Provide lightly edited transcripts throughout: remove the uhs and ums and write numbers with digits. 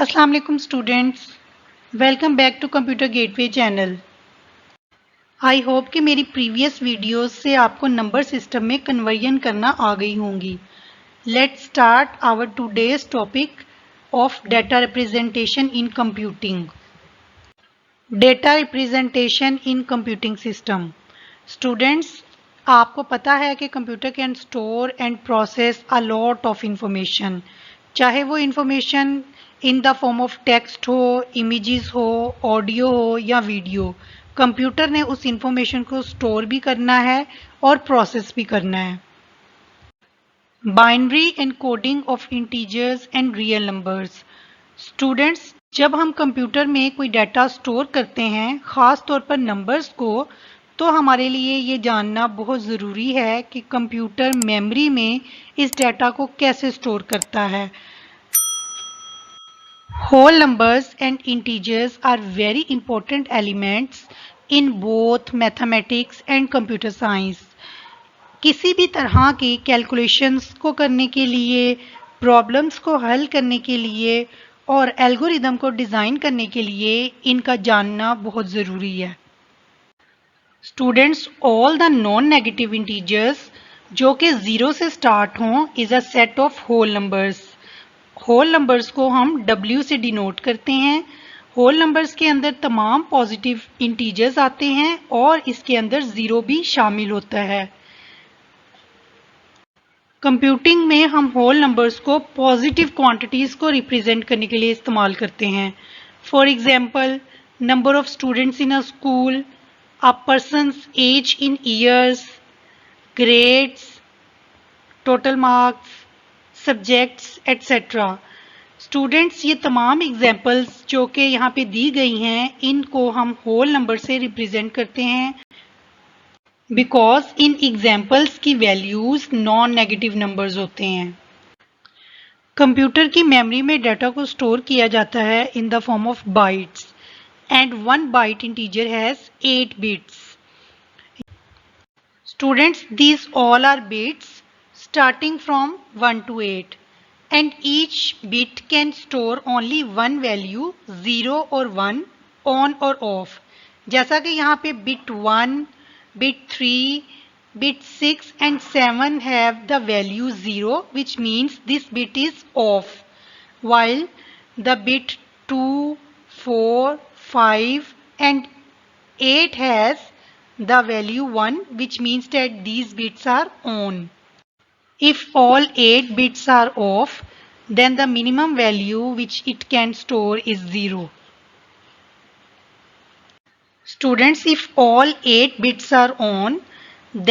अस्सलाम वालेकुम students, welcome back to computer gateway channel. I hope कि मेरी प्रीवियस वीडियोस से आपको नंबर सिस्टम में कन्वर्जन करना आ गई होंगी। Let's start our today's topic of data representation in computing. Data representation in computing system. Students, आपको पता है कि computer can store and process a lot of information, चाहे वो information in the form of text हो, images हो, audio हो या वीडियो। कंप्यूटर ने उस इंफॉर्मेशन को स्टोर भी करना है और प्रोसेस भी करना है। Binary encoding of integers and real numbers. Students, जब हम कंप्यूटर में कोई डाटा स्टोर करते हैं, ख़ास तौर पर नंबर्स को, तो हमारे लिए ये जानना बहुत ज़रूरी है कि कंप्यूटर मेमोरी में इस डाटा को कैसे स्टोर करता है। Whole numbers and integers are very important elements in both mathematics and computer science. किसी भी तरह की कैलकुलेशंस को करने के लिए, प्रॉब्लम्स को हल करने के लिए और एल्गोरिदम को डिज़ाइन करने के लिए इनका जानना बहुत ज़रूरी है। Students, all the non negative integers जो कि ज़ीरो से स्टार्ट हों is a set of whole numbers. Whole numbers को हम W से डिनोट करते हैं। होल नंबर्स के अंदर तमाम पॉजिटिव इंटीजर्स आते हैं और इसके अंदर ज़ीरो भी शामिल होता है। कंप्यूटिंग में हम होल नंबर्स को पॉजिटिव क्वांटिटीज़ को रिप्रेजेंट करने के लिए इस्तेमाल करते हैं। For example, number of students in a school, a person's age in years, grades, total marks, subjects etcetera. Students, ये तमाम एग्जाम्पल्स जो कि यहाँ पे दी गई हैं, इनको हम होल नंबर से रिप्रेजेंट करते हैं बिकॉज इन एग्जाम्पल्स की वैल्यूज नॉन नेगेटिव नंबर्स होते हैं। कंप्यूटर की मेमोरी में डाटा को स्टोर किया जाता है इन the form of bytes and one byte integer has 8 bits. Students, these all are bits starting from 1 to 8 and each bit can store only one value, 0 or 1, on or off। जैसा कि यहाँ पे bit 1, bit 3, bit 6 and 7 have the value 0, which means this bit is off, while the bit 2, 4, 5 and 8 has the value 1, which means that these bits are on. If all 8 bits are off, then the minimum value which it can store is 0. Students, if all 8 bits are on,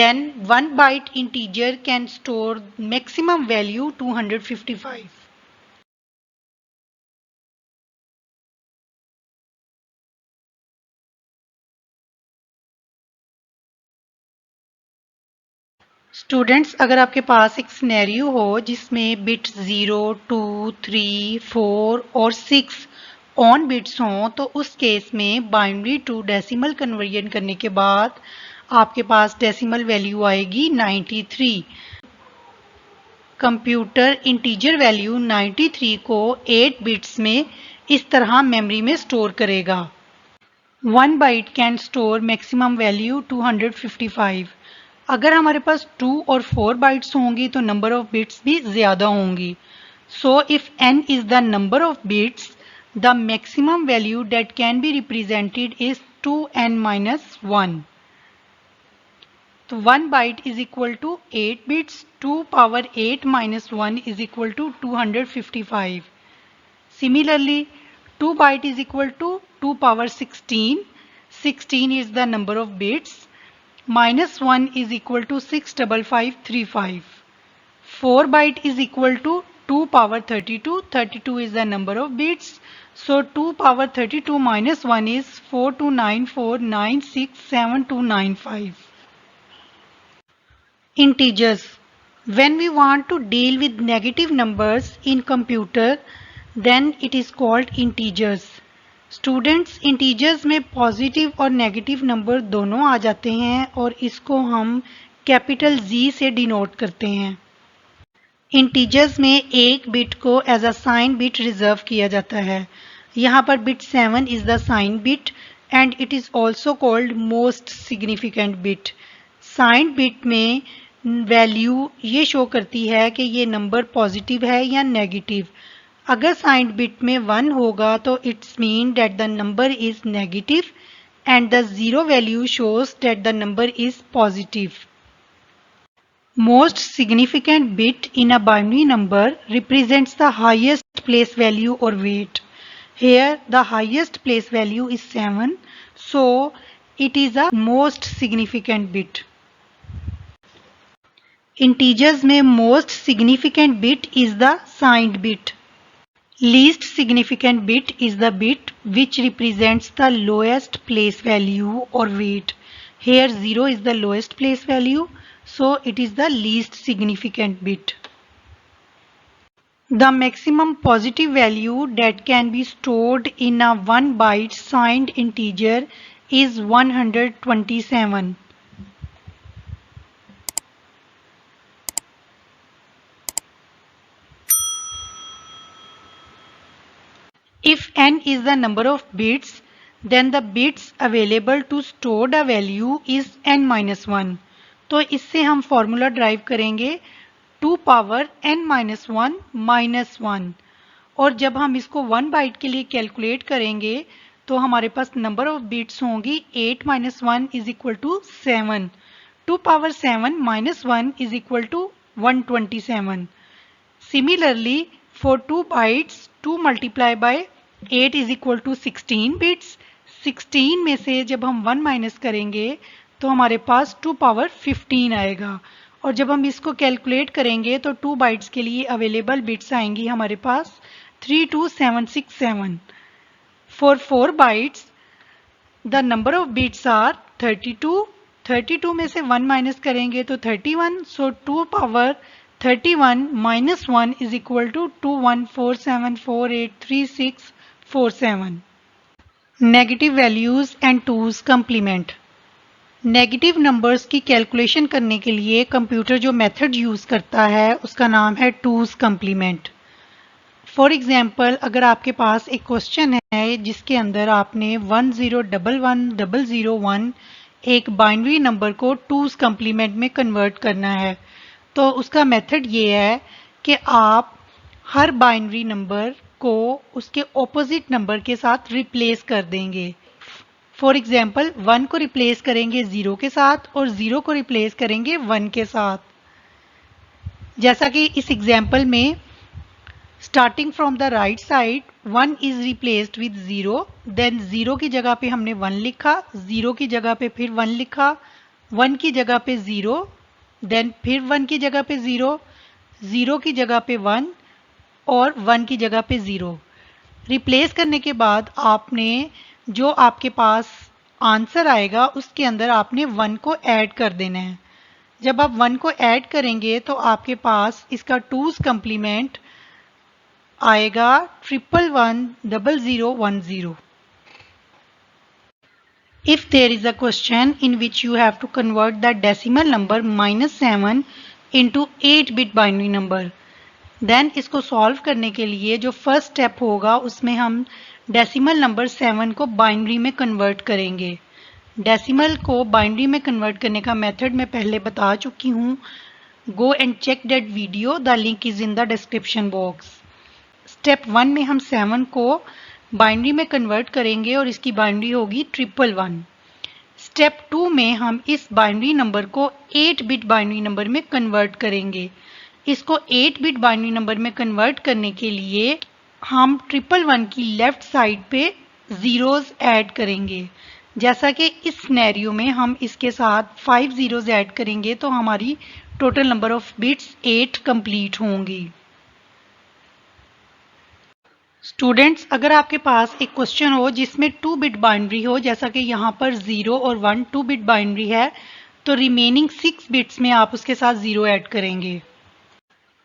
then 1 byte integer can store maximum value 255. Students, अगर आपके पास एक scenario हो जिसमें bit 0, 2, 3, 4 और 6 on bits हों, तो उस case में बाइनरी टू डेसिमल कन्वर्जन करने के बाद आपके पास डेसिमल वैल्यू आएगी 93। कंप्यूटर इंटीजर वैल्यू 93 को 8 बिट्स में इस तरह मेमोरी में स्टोर करेगा। 1 byte can store maximum value 255। अगर हमारे पास 2 और 4 बाइट्स होंगी तो नंबर ऑफ बिट्स भी ज़्यादा होंगी। So if n is the number of bits, the maximum value that can be represented is 2n-1। तो 1 byte is equal to 8 bits, 2 power 8 - 1 is equal to 255। Similarly, 2 byte is equal to 2 power 16. 16 is the number of bits. Minus 1 is equal to 65535. 4 byte is equal to 2 power 32. 32 is the number of bits. So 2 power 32 minus 1 is 4294967295. Integers. When we want to deal with negative numbers in computer, then it is called integers. Students, integers में positive और negative number दोनों आ जाते हैं और इसको हम capital Z से denote करते हैं। इंटीजर्स में एक बिट को as a sign bit reserve किया जाता है। यहाँ पर bit 7 is the sign bit and it is also called most significant bit. Sign bit में वैल्यू ये शो करती है कि ये नंबर पॉजिटिव है या नेगेटिव। अगर साइन बिट में 1 होगा तो it's mean that the number is negative and the zero value shows that the number is positive. Most significant bit in a binary number represents the highest place value or weight. Here the highest place value is 7, so it is a most significant bit. Integers में most significant bit is the signed bit. Least significant bit is the bit which represents the lowest place value or weight. Here 0 is the lowest place value, so it is the least significant bit. The maximum positive value that can be stored in a 1 byte signed integer is 127. If n is the number of bits, then the bits available to store the value is n-1. तो इससे हम formula drive करेंगे 2 power n-1 minus 1 और जब हम इसको 1 bite के लिए कैलकुलेट करेंगे तो हमारे पास नंबर ऑफ बिट्स होंगी 8 minus 1 is equal to 7। 2 power 7 minus 1 is equal to 127। Similarly, for 2 bytes, 2 multiplied by 8 is equal to 16 bits. 16 में से जब हम 1 माइनस करेंगे तो हमारे पास 2 पावर 15 आएगा और जब हम इसको कैलकुलेट करेंगे तो 2 बाइट्स के लिए अवेलेबल बिट्स आएंगी हमारे पास 32767। For 4 bytes, the number of bits are 32. 32 में से 1 माइनस करेंगे तो 31. So 2 power 31 minus 1 is equal to 2147483647. Negative values and 2's complement. Negative numbers की कैलकुलेशन करने के लिए कंप्यूटर जो मेथड यूज़ करता है उसका नाम है 2's complement. फॉर एग्जाम्पल, अगर आपके पास एक क्वेश्चन है जिसके अंदर आपने 1011001 एक बाइनरी नंबर को 2's complement में कन्वर्ट करना है तो उसका मेथड ये है कि आप हर बाइनरी नंबर को उसके ऑपोजिट नंबर के साथ रिप्लेस कर देंगे। फॉर एग्जाम्पल 1 को रिप्लेस करेंगे 0 के साथ और 0 को रिप्लेस करेंगे 1 के साथ। जैसा कि इस एग्जाम्पल में starting from the right side 1 is replaced with 0, then 0 की जगह पे हमने 1 लिखा, 0 की जगह पे फिर 1 लिखा, 1 की जगह पे 0, देन फिर 1 की जगह पे 0, 0 की जगह पे 1 और 1 की जगह पे 0। रिप्लेस करने के बाद आपने जो आपके पास आंसर आएगा उसके अंदर आपने 1 को ऐड कर देना है। जब आप 1 को ऐड करेंगे तो आपके पास इसका 2's complement आएगा 1110010। If there is a question in which you have to convert the decimal number -7 into 8-bit binary number, then इसको सॉल्व करने के लिए जो फर्स्ट स्टेप होगा उसमें हम डेसिमल नंबर 7 को बाइनरी में कन्वर्ट करेंगे। डेसिमल को बाइनरी में कन्वर्ट करने का मेथड मैं पहले बता चुकी हूँ। Go and check that video, the link is in the description box. Step 1 में हम 7 को बाइनरी में कन्वर्ट करेंगे और इसकी बाइनरी होगी 111। स्टेप 2 में हम इस बाइनरी नंबर को 8-बिट बाइनरी नंबर में कन्वर्ट करेंगे। इसको 8-बिट बाइनरी नंबर में कन्वर्ट करने के लिए हम 111 की लेफ्ट साइड पे जीरोस ऐड करेंगे। जैसा कि इस सिनेरियो में हम इसके साथ 5 जीरोस ऐड करेंगे तो हमारी total number of bits 8 complete होंगी। स्टूडेंट्स, अगर आपके पास एक क्वेश्चन हो जिसमें 2-बिट बाइनरी हो, जैसा कि यहाँ पर 0 और 1 2-बिट बाइनरी है, तो रिमेनिंग 6 बिट्स में आप उसके साथ 0 ऐड करेंगे।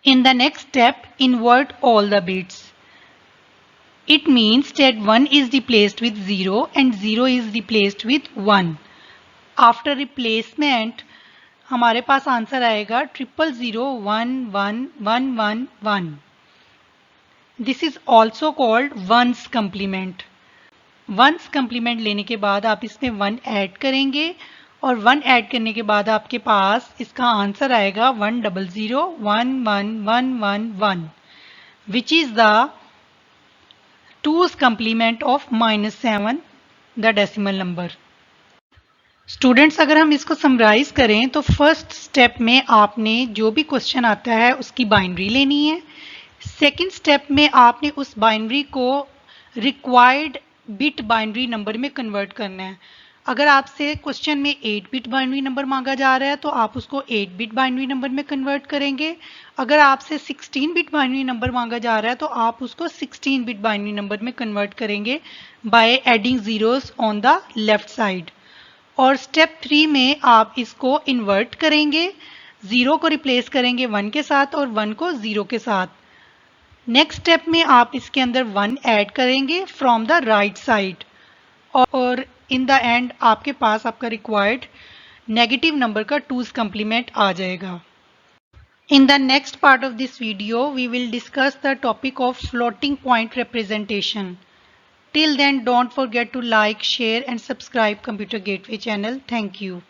In the next step, invert all the bits. It means that 1 is replaced with 0 and 0 is replaced with 1. After replacement, हमारे पास आंसर आएगा 00011111। This is also called one's complement. One's complement लेने के बाद आप इसमें 1 ऐड करेंगे और 1 ऐड करने के बाद आपके पास इसका आंसर आएगा 100111111 which is the 2's complement of -7 the decimal number. Students अगर हम इसको समराइज करें तो फर्स्ट स्टेप में आपने जो भी क्वेश्चन आता है उसकी बाइनरी लेनी है। सेकंड स्टेप में आपने उस बाइनरी को रिक्वायर्ड बिट बाइनरी नंबर में कन्वर्ट करना है। अगर आपसे क्वेश्चन में 8 बिट बाइनरी नंबर मांगा जा रहा है तो आप उसको 8 बिट बाइनरी नंबर में कन्वर्ट करेंगे। अगर आपसे 16 बिट बाइनरी नंबर मांगा जा रहा है तो आप उसको 16 बिट बाइनरी नंबर में कन्वर्ट करेंगे by adding zeros on the left side. और स्टेप 3 में आप इसको इन्वर्ट करेंगे, 0 को रिप्लेस करेंगे 1 के साथ और 1 को 0 के साथ। नेक्स्ट स्टेप में आप इसके अंदर 1 ऐड करेंगे फ्रॉम द राइट साइड और इन द एंड आपके पास आपका रिक्वायर्ड नेगेटिव नंबर का 2's complement आ जाएगा। In the next part of this video, we will discuss the topic of floating point representation. Till then, don't forget to like, share and subscribe Computer Gateway channel. Thank you.